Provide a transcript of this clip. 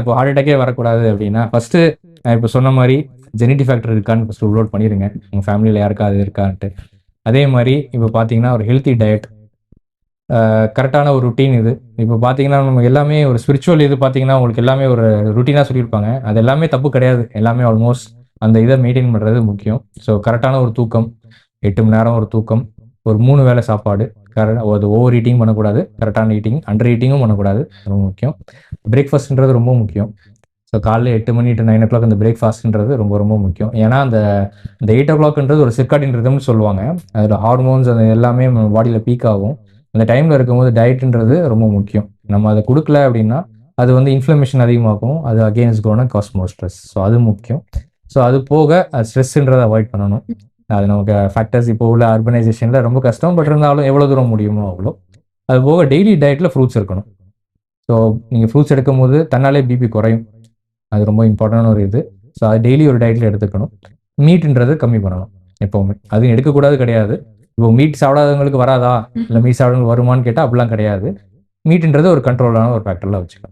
இப்போ ஹார்ட் அட்டாக்கே வரக்கூடாது அப்படின்னா ஃபஸ்ட்டு இப்போ சொன்ன மாதிரி ஜெனட்டிக் ஃபேக்டர் இருக்கான்னு ஃபஸ்ட்டு ரூல் அவுட் பண்ணிடுங்க. உங்கள் ஃபேமிலியில் யாருக்கா அது இருக்கான்ட்டு. அதே மாதிரி இப்போ பார்த்தீங்கன்னா ஒரு ஹெல்த்தி டயட், கரெக்டான ஒரு ருட்டீன். இது இப்போ பார்த்தீங்கன்னா நம்ம எல்லாமே ஒரு ஸ்பிரிச்சுவல் இது பார்த்தீங்கன்னா உங்களுக்கு எல்லாமே ஒரு ருட்டீனாக சொல்லியிருப்பாங்க. அது எல்லாமே தப்பு கிடையாது. எல்லாமே ஆல்மோஸ்ட் அந்த இதை மெயின்டைன் பண்ணுறது முக்கியம். ஸோ கரெக்டான ஒரு தூக்கம், 8 மணி நேரம் ஒரு தூக்கம், ஒரு 3 வேளை சாப்பாடு, கரெக்டாக அது ஓவர் ஈட்டிங் பண்ணக்கூடாது, கரெக்டான ஈட்டிங், அண்டர் ஈட்டிங்கும் பண்ணக்கூடாது, ரொம்ப முக்கியம். பிரேக்ஃபாஸ்ட்ன்றது ரொம்ப முக்கியம். ஸோ காலைல 8 மணி டு 9 o'clock அந்த பிரேக்ஃபாஸ்ட்ன்றது ரொம்ப ரொம்ப முக்கியம். ஏன்னா அந்த 8 o'clockன்றது ஒரு சிர்காடியன் ரிதம்னு சொல்லுவாங்க. அதில் ஹார்மோன்ஸ் அது எல்லாமே நம்ம பாடியில் பீக் ஆகும். அந்த டைமில் இருக்கும்போது டயட்ன்றது ரொம்ப முக்கியம். நம்ம அதை கொடுக்கல அப்படின்னா அது வந்து இன்ஃப்ளமேஷன் அதிகமாகும். அது against gonna cause more stress. So அது முக்கியம். ஸோ அது போக ஸ்ட்ரெஸ்ன்றதை அவாய்ட் பண்ணணும். அது நமக்கு ஃபேக்டர்ஸ் இப்போ உள்ள அர்பனைசேஷனில் ரொம்ப கஷ்டம். பட் இருந்தாலும் எவ்வளோ தூரம் முடியுமோ அவ்வளோ. அது போக டெய்லி டயட்டில் ஃப்ரூட்ஸ் இருக்கணும். ஸோ நீங்கள் ஃப்ரூட்ஸ் எடுக்கும்போது தன்னாலே பிபி குறையும். அது ரொம்ப இம்பார்ட்டண்டான ஒரு இது. ஸோ அது டெய்லி ஒரு டயட்டில் எடுத்துக்கணும். மீட்ன்றது கம்மி பண்ணணும் எப்போவுமே. அதுவும் எடுக்கக்கூடாது கிடையாது. இப்போ மீட் சாப்பிடாதவங்களுக்கு வராதா, இல்லை மீட் சாப்பிடவங்களுக்கு வருமானு கேட்டால் அப்படிலாம் கிடையாது. மீட்ன்றது ஒரு கண்ட்ரோலான ஒரு ஃபேக்டரில் வச்சுக்கணும்.